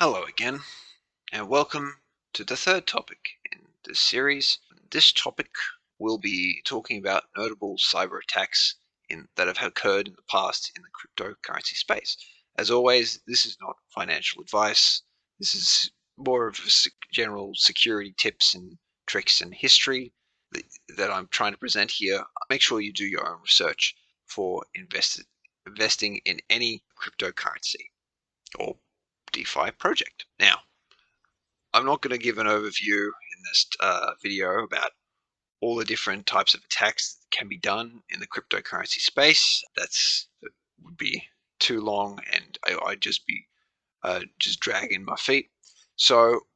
Hello again, and welcome to the third topic in this series. This topic will be talking about notable cyber attacks that have occurred in the past in the cryptocurrency space. As always, this is not financial advice. This is more of general security tips and tricks and history that I'm trying to present here. Make sure you do your own research for investing in any cryptocurrency or DeFi project. Now, I'm not going to give an overview in this video about all the different types of attacks that can be done in the cryptocurrency space. That would be too long, and I'd just be just dragging my feet. So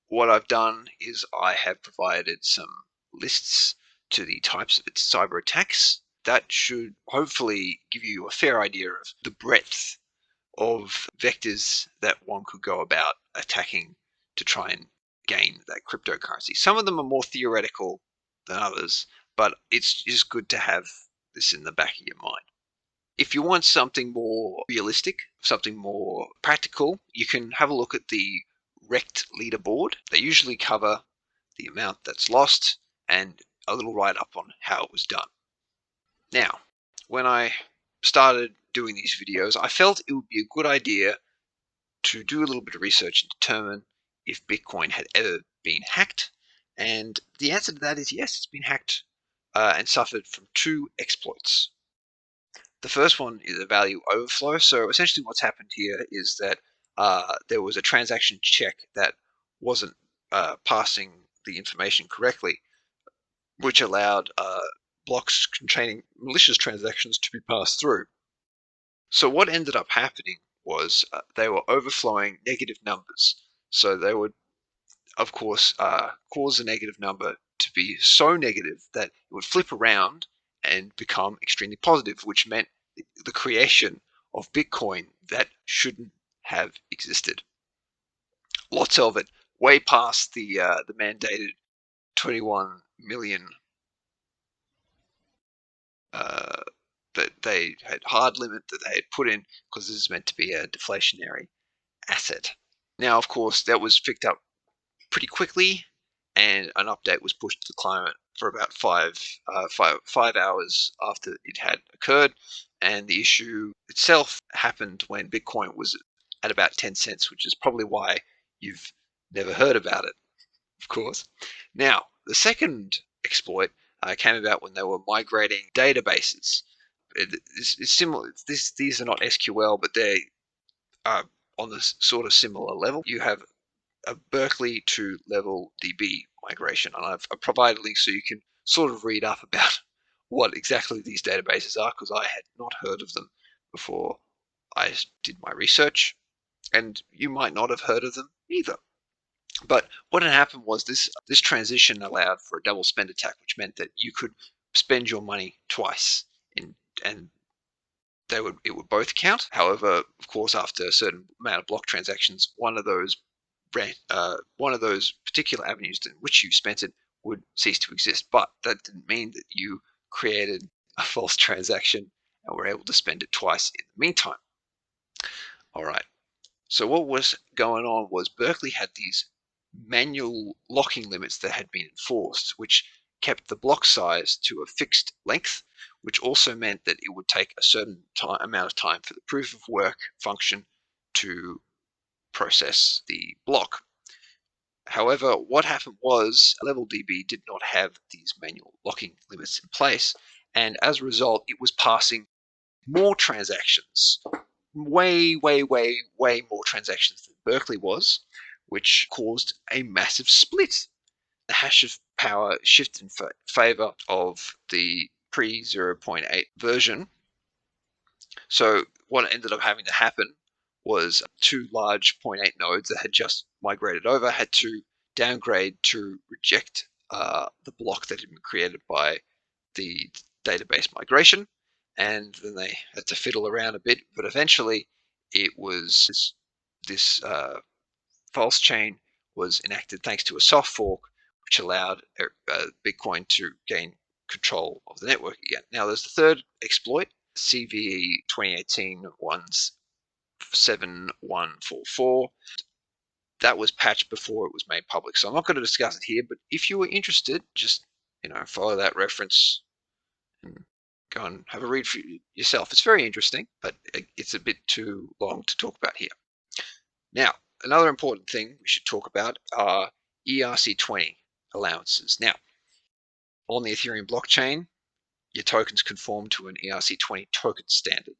what I've done is I have provided some lists to the types of cyber attacks that should hopefully give you a fair idea of the breadth of vectors that one could go about attacking to try and gain that cryptocurrency. Some of them are more theoretical than others, but it's just good to have this in the back of your mind. If you want something more realistic, something more practical, you can have a look at the wrecked leaderboard. They usually cover the amount that's lost and a little write-up on how it was done. Now, when I started doing these videos, I felt it would be a good idea to do a little bit of research and determine if Bitcoin had ever been hacked. And the answer to that is yes, it's been hacked and suffered from two exploits. The first one is a value overflow. So essentially what's happened here is that there was a transaction check that wasn't passing the information correctly, which allowed blocks containing malicious transactions to be passed through. So what ended up happening was they were overflowing negative numbers. So they would, of course, cause the negative number to be so negative that it would flip around and become extremely positive, which meant the creation of Bitcoin that shouldn't have existed. Lots of it, way past the mandated 21 million that they had hard limit that they had put in, because this is meant to be a deflationary asset. Now, of course, that was picked up pretty quickly, and an update was pushed to the client for about five hours after it had occurred. And the issue itself happened when Bitcoin was at about 10 cents, which is probably why you've never heard about it, of course. Now, the second exploit came about when they were migrating databases. It's similar. These are not SQL, but they are on this sort of similar level. You have a Berkeley to Level DB migration, and I've provided links so you can sort of read up about what exactly these databases are, because I had not heard of them before I did my research, and you might not have heard of them either. But what had happened was this transition allowed for a double spend attack, which meant that you could spend your money twice, and it would both count. However, of course, after a certain amount of block transactions, one of those particular avenues in which you spent it would cease to exist. But that didn't mean that you created a false transaction and were able to spend it twice in the meantime. All right. So what was going on was Berkeley had these manual locking limits that had been enforced, which kept the block size to a fixed length, which also meant that it would take a certain amount of time for the proof of work function to process the block. However, what happened was LevelDB did not have these manual locking limits in place, and as a result, it was passing more transactions, way more transactions than Berkeley was, which caused a massive split. The hash of power shifted in favor of the pre 0.8 version. So what ended up having to happen was two large 0.8 nodes that had just migrated over had to downgrade to reject the block that had been created by the database migration, and then they had to fiddle around a bit, but eventually it was this false chain was enacted thanks to a soft fork, which allowed Bitcoin to gain control of the network again. Now there's the third exploit, CVE 2018-17144. that was patched before it was made public. So I'm not going to discuss it here, but if you were interested, just follow that reference and go and have a read for yourself. It's very interesting, but it's a bit too long to talk about here. Now, another important thing we should talk about are ERC20 allowances. Now, on the Ethereum blockchain, your tokens conform to an ERC20 token standard.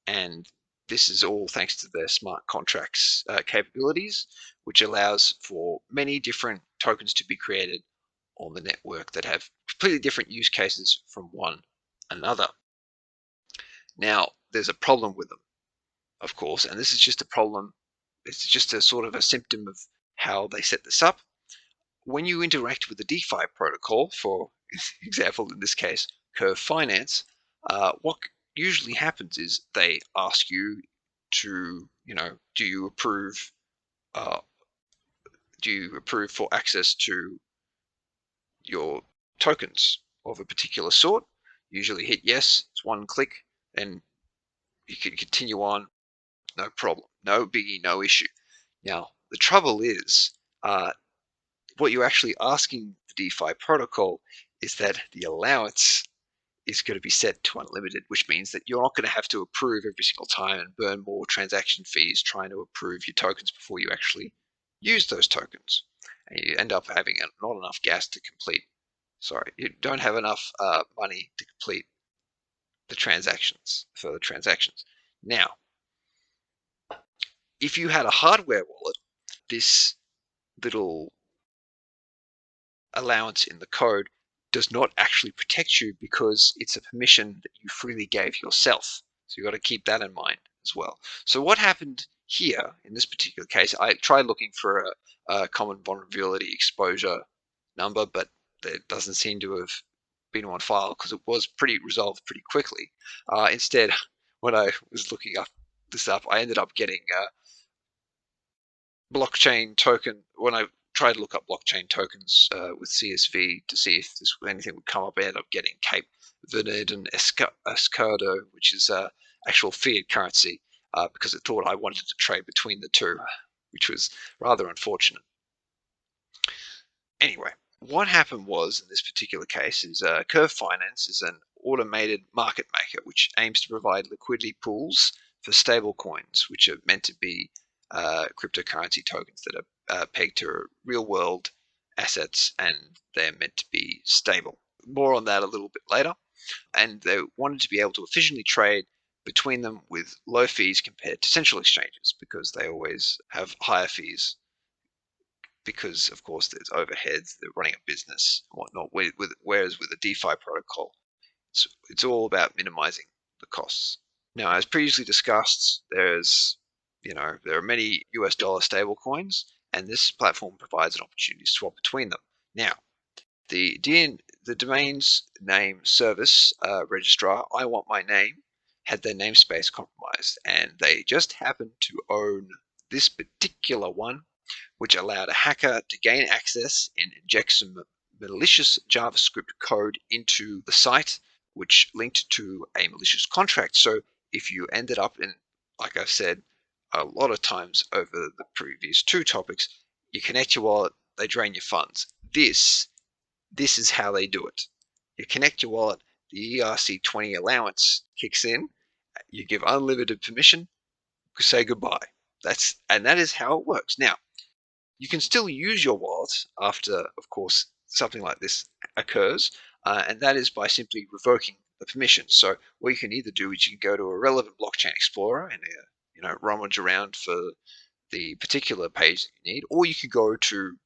And this is all thanks to their smart contracts capabilities, which allows for many different tokens to be created on the network that have completely different use cases from one another. Now, there's a problem with them, of course, and this is just a problem. It's just a sort of a symptom of how they set this up. When you interact with the DeFi protocol, for example, in this case, Curve Finance, what usually happens is they ask you to, do you approve? Uh, do you approve for access to your tokens of a particular sort? Usually hit yes. It's one click, and you can continue on. No problem. No biggie. No issue. Now the trouble is, what you're actually asking the DeFi protocol is that the allowance is going to be set to unlimited, which means that you're not going to have to approve every single time and burn more transaction fees trying to approve your tokens before you actually use those tokens. And you end up having not enough gas to complete. Sorry, you don't have enough money to complete the transactions, further transactions. Now, if you had a hardware wallet, this little allowance in the code does not actually protect you because it's a permission that you freely gave yourself. So you've got to keep that in mind as well. So what happened here in this particular case, I tried looking for a common vulnerability exposure number, but there doesn't seem to have been on file because it was resolved pretty quickly. Instead, when I was looking this up, I ended up getting blockchain token. When I tried to look up blockchain tokens with CSV to see if anything would come up, I ended up getting Cape Verde and Escudo, which is actual fiat currency, because it thought I wanted to trade between the two, which was rather unfortunate. Anyway, what happened was, in this particular case, is Curve Finance is an automated market maker which aims to provide liquidity pools for stable coins, which are meant to be cryptocurrency tokens that are pegged to real world assets, and they're meant to be stable. More on that a little bit later. And they wanted to be able to efficiently trade between them with low fees compared to central exchanges, because they always have higher fees because, of course, there's overheads, they're running a business and whatnot. Whereas with a DeFi protocol, it's all about minimizing the costs. Now, as previously discussed, there are many US dollar stablecoins, and this platform provides an opportunity to swap between them. Now, the domain's name service registrar, I Want My Name, had their namespace compromised, and they just happened to own this particular one, which allowed a hacker to gain access and inject some malicious JavaScript code into the site, which linked to a malicious contract. So if you ended up in, like I've said a lot of times over the previous two topics, you connect your wallet, they drain your funds. This is how they do it. You connect your wallet, the ERC20 allowance kicks in, you give unlimited permission, say goodbye. That is how it works. Now, you can still use your wallet after, of course, something like this occurs, and that is by simply revoking the permission. So what you can either do is you can go to a relevant blockchain explorer and rummage around for the particular page that you need, or you could go to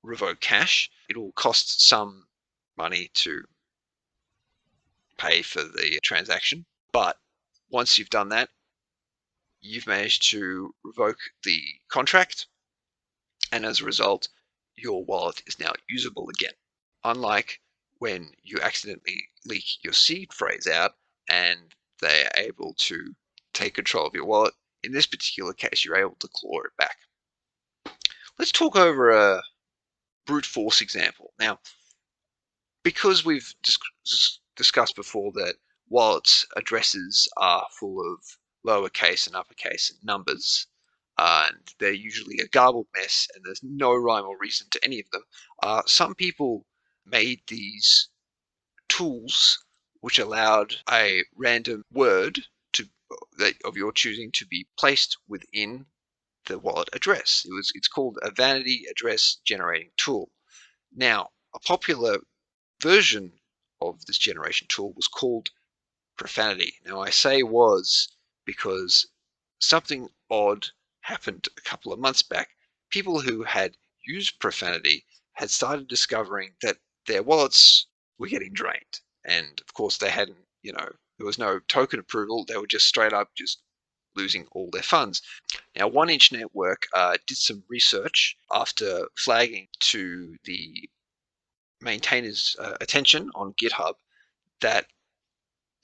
revoke cash. It will cost some money to pay for the transaction, but once you've done that, you've managed to revoke the contract, and as a result, your wallet is now usable again. Unlike when you accidentally leak your seed phrase out and they're able to take control of your wallet, in this particular case, you're able to claw it back. Let's talk over a brute force example. Now, because we've discussed before that wallets addresses are full of lowercase and uppercase numbers, and they're usually a garbled mess, and there's no rhyme or reason to any of them. Some people made these tools which allowed a random word of your choosing to be placed within the wallet address. It's called a vanity address generating tool. Now, a popular version of this generation tool was called profanity. Now, I say was because something odd happened a couple of months back. People who had used profanity had started discovering that their wallets were getting drained. And of course, they hadn't, there was no token approval. They were just straight up just losing all their funds. Now, One Inch Network did some research after flagging to the maintainers' attention on GitHub that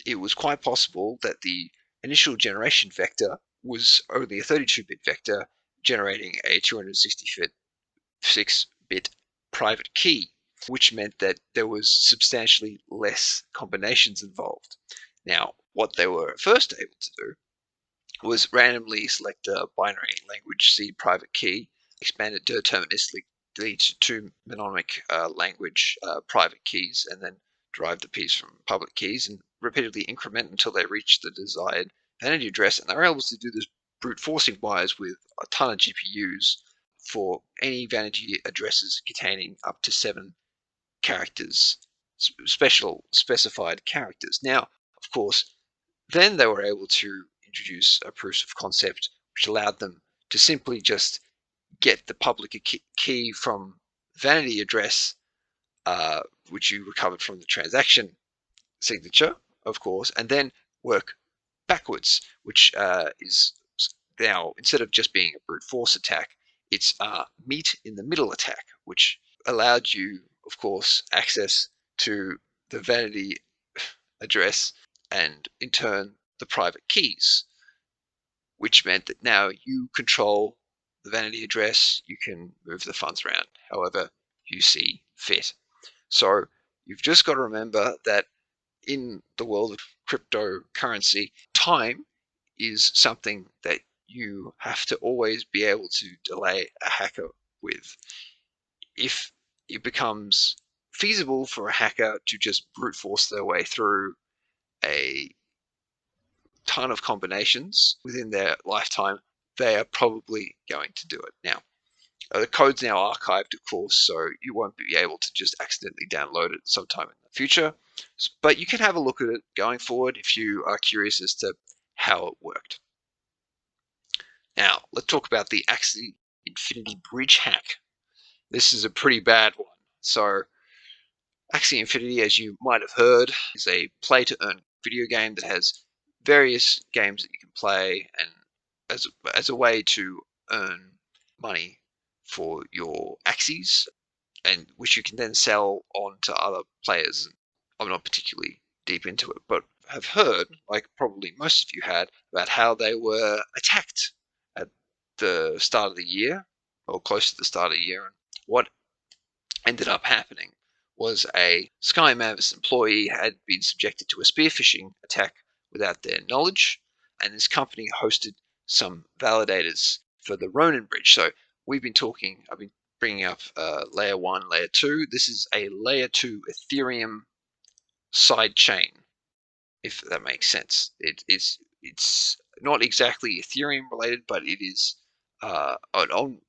it was quite possible that the initial generation vector was only a 32-bit vector generating a 266-bit private key, which meant that there was substantially less combinations involved. Now, what they were first able to do was randomly select a binary language seed private key, expand it deterministically to two mnemonic language private keys, and then derive the keys from public keys and repeatedly increment until they reach the desired vanity address. And they were able to do this brute forcing wise with a ton of GPUs for any vanity addresses containing up to 7 characters, specified characters. Now, of course, then they were able to introduce a proof of concept which allowed them to simply just get the public key from vanity address, which you recovered from the transaction signature, of course, and then work backwards, which is now, instead of just being a brute force attack, it's a meet in the middle attack, which allowed you, of course, access to the vanity address and in turn the private keys, which meant that now you control the vanity address. You can move the funds around however you see fit. So you've just got to remember that in the world of cryptocurrency, time is something that you have to always be able to delay a hacker with. If it becomes feasible for a hacker to just brute force their way through a ton of combinations within their lifetime, they are probably going to do it. Now, the code's now archived, of course, so you won't be able to just accidentally download it sometime in the future. But you can have a look at it going forward if you are curious as to how it worked. Now, let's talk about the Axie Infinity Bridge hack. This is a pretty bad one. So, Axie Infinity, as you might have heard, is a play-to-earn video game that has various games that you can play and as a way to earn money for your Axies, and which you can then sell on to other players. I'm not particularly deep into it, but have heard, like probably most of you had, about how they were attacked at the start of the year, or close to the start of the year. And what ended up happening was a Sky Mavis employee had been subjected to a spear phishing attack without their knowledge, and this company hosted some validators for the Ronin bridge. So I've been bringing up layer 1, layer 2. This is a layer 2 Ethereum side chain, if that makes sense. It's not exactly Ethereum related, but it is an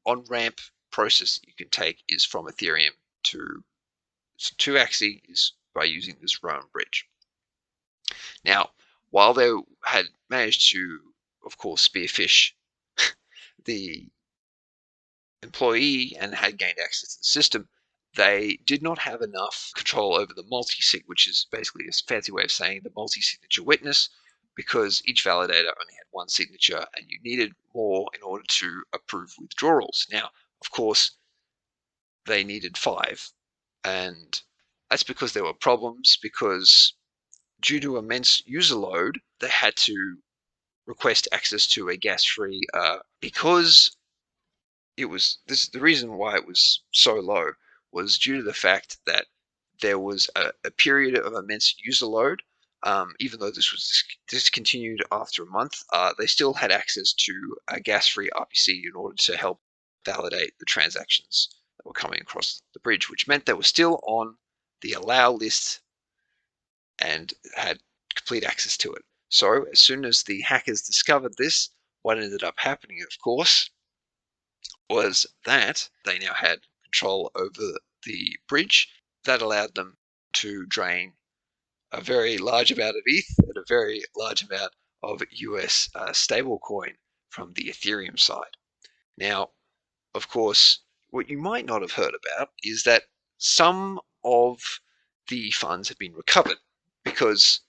on-ramp process that you can take is from Ethereum to Axie is by using this Ronin bridge. Now, while they had managed to, of course, spearfish the employee and had gained access to the system, they did not have enough control over the multi-sig, which is basically a fancy way of saying the multi-signature witness, because each validator only had one signature and you needed more in order to approve withdrawals. Now, of course, they needed 5, and that's because there were problems, because due to immense user load, they had to request access to a gas-free, because the reason why it was so low was due to the fact that there was a period of immense user load even though this was discontinued after a month, they still had access to a gas-free RPC in order to help validate the transactions that were coming across the bridge, which meant they were still on the allow list and had complete access to it. So as soon as the hackers discovered this, what ended up happening, of course, was that they now had control over the bridge. That allowed them to drain a very large amount of ETH and a very large amount of US stablecoin from the Ethereum side. Now, of course, what you might not have heard about is that some of the funds have been recovered because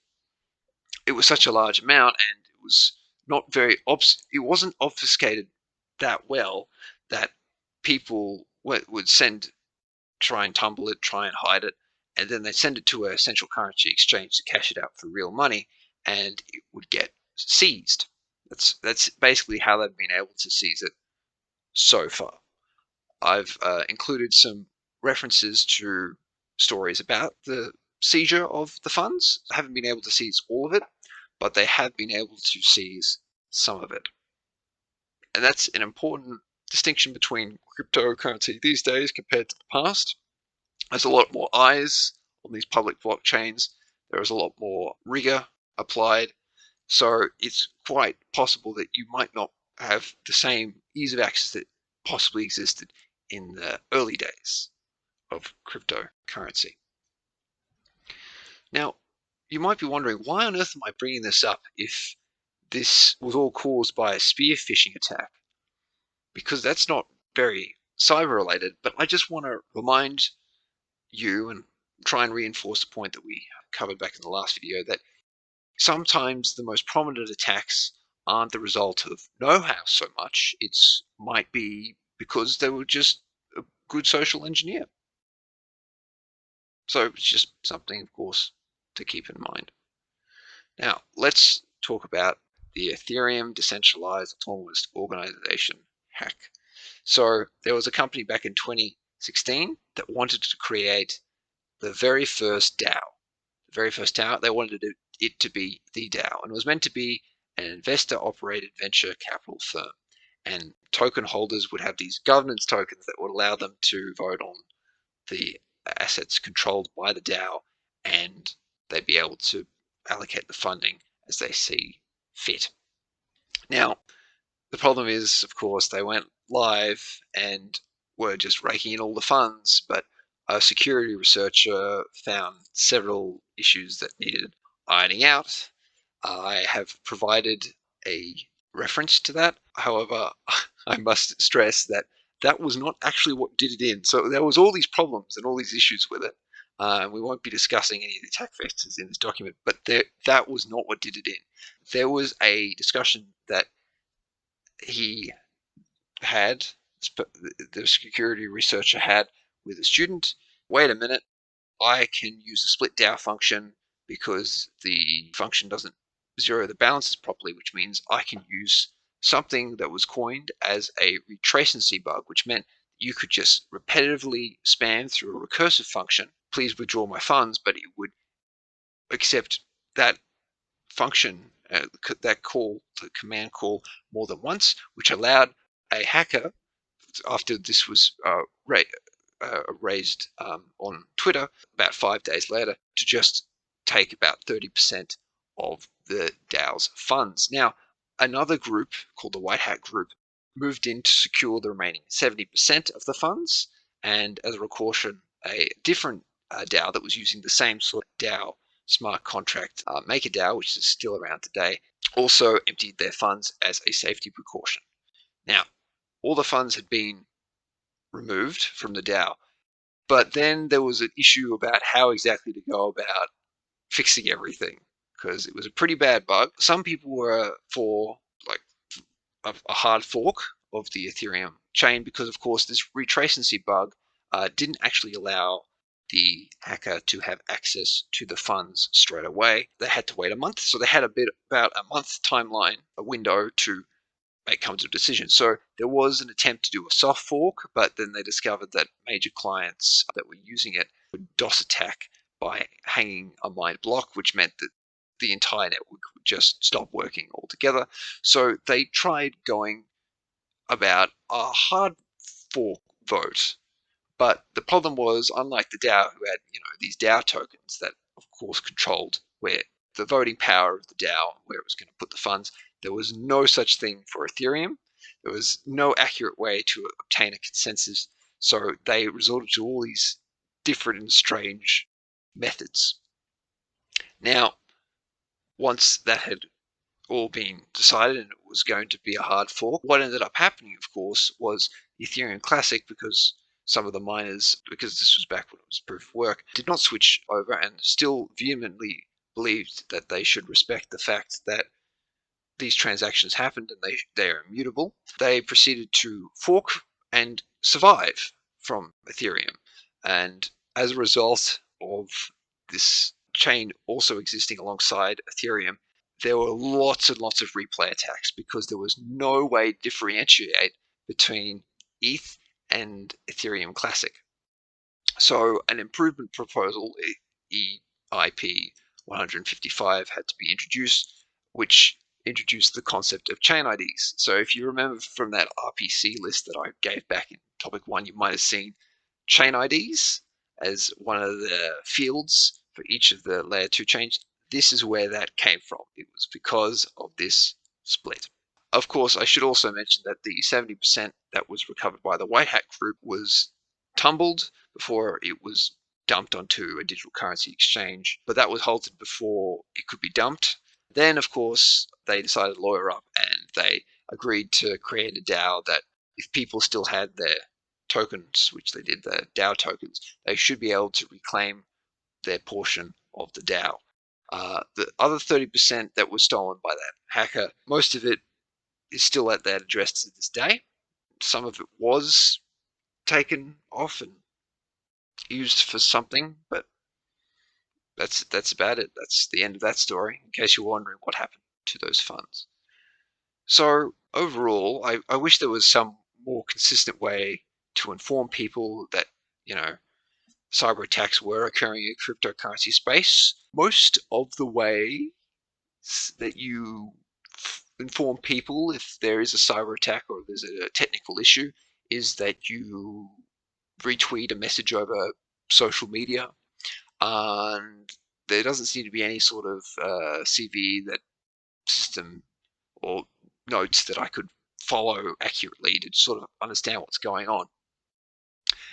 it was such a large amount and it was not very it wasn't obfuscated that well that people would try and tumble it, try and hide it, and then they'd send it to a central currency exchange to cash it out for real money, and it would get seized. That's basically how they've been able to seize it so far. I've included some references to stories about the seizure of the funds. I haven't been able to seize all of it, but they have been able to seize some of it. And that's an important distinction between cryptocurrency these days compared to the past. There's a lot more eyes on these public blockchains. There is a lot more rigor applied. So it's quite possible that you might not have the same ease of access that possibly existed in the early days of cryptocurrency. Now, you might be wondering, why on earth am I bringing this up if this was all caused by a spear phishing attack? Because that's not very cyber related, but I just want to remind you and try and reinforce the point that we covered back in the last video, that sometimes the most prominent attacks aren't the result of know-how so much. It might be because they were just a good social engineer. So it's just something, of course, to keep in mind. Now, let's talk about the Ethereum Decentralized Autonomous Organization hack. So there was a company back in 2016 that wanted to create the very first DAO. The very first DAO, they wanted it to be the DAO, and it was meant to be an investor-operated venture capital firm. And token holders would have these governance tokens that would allow them to vote on the assets controlled by the DAO, and they'd be able to allocate the funding as they see fit. Now, the problem is, of course, they went live and were just raking in all the funds, but a security researcher found several issues that needed ironing out. I have provided a reference to that. However, I must stress that that was not actually what did it in. So there was all these problems and all these issues with it. We won't be discussing any of the attack vectors in this document, but that was not what did it in. There was a discussion that he had, the security researcher had with a student. Wait a minute, I can use the split DAO function because the function doesn't zero the balances properly, which means I can use something that was coined as a retracency bug, which meant you could just repetitively spam through a recursive function, please withdraw my funds, but it would accept that function, that call, the command call, more than once, which allowed a hacker, after this was raised on Twitter about 5 days later, to just take about 30% of the DAO's funds. Now, another group called the White Hat Group moved in to secure the remaining 70% of the funds, and as a precaution, a different DAO that was using the same sort of DAO smart contract MakerDAO, which is still around today, also emptied their funds as a safety precaution. Now, all the funds had been removed from the DAO, but then there was an issue about how exactly to go about fixing everything, because it was a pretty bad bug. Some people were for like a hard fork of the Ethereum chain because, of course, this retracency bug didn't actually allow the hacker to have access to the funds straight away. They had to wait a month, so they had about a month timeline, a window to come to a decision. So there was an attempt to do a soft fork, but then they discovered that major clients that were using it would DOS attack by hanging a mined block, which meant that the entire network would just stop working altogether. So they tried going about a hard fork vote. But the problem was, unlike the DAO, who had these DAO tokens that, of course, controlled where the voting power of the DAO, where it was going to put the funds, there was no such thing for Ethereum. There was no accurate way to obtain a consensus, so they resorted to all these different and strange methods. Now, once that had all been decided and it was going to be a hard fork, what ended up happening, of course, was Ethereum Classic, because some of the miners, because this was back when it was proof of work, did not switch over and still vehemently believed that they should respect the fact that these transactions happened and they are immutable. They proceeded to fork and survive from Ethereum. And as a result of this chain also existing alongside Ethereum, there were lots and lots of replay attacks because there was no way to differentiate between ETH and Ethereum Classic. So an improvement proposal, EIP 155, had to be introduced, which introduced the concept of chain IDs. So if you remember from that RPC list that I gave back in topic 1, you might have seen chain IDs as one of the fields for each of the layer 2 chains. This is where that came from. It was because of this split. Of course, I should also mention that the 70% that was recovered by the White Hat group was tumbled before it was dumped onto a digital currency exchange, but that was halted before it could be dumped. Then, of course, they decided to lawyer up and they agreed to create a DAO that if people still had their tokens, which they did, the DAO tokens, they should be able to reclaim their portion of the DAO. The other 30% that was stolen by that hacker, most of it is still at that address to this day. Some of it was taken off and used for something, but that's about it. That's the end of that story, in case you're wondering what happened to those funds. So overall, I wish there was some more consistent way to inform people that, cyber attacks were occurring in cryptocurrency space. Most of the way that you inform people if there is a cyber attack or there's a technical issue is that you retweet a message over social media, and there doesn't seem to be any sort of CV that system or notes that I could follow accurately to sort of understand what's going on.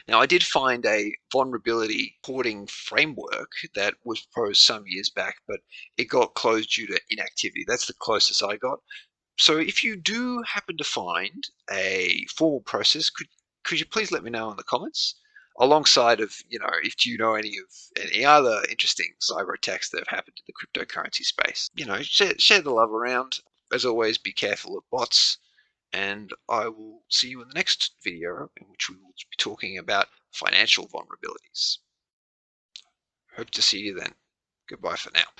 Now, I did find a vulnerability porting framework that was proposed some years back, but it got closed due to inactivity. That's the closest I got. So if you do happen to find a formal process, could you please let me know in the comments? Alongside of, if you know any other interesting cyber attacks that have happened in the cryptocurrency space. Share the love around. As always, be careful of bots, and I will see you in the next video in which we will be talking about financial vulnerabilities. Hope to see you then. Goodbye for now.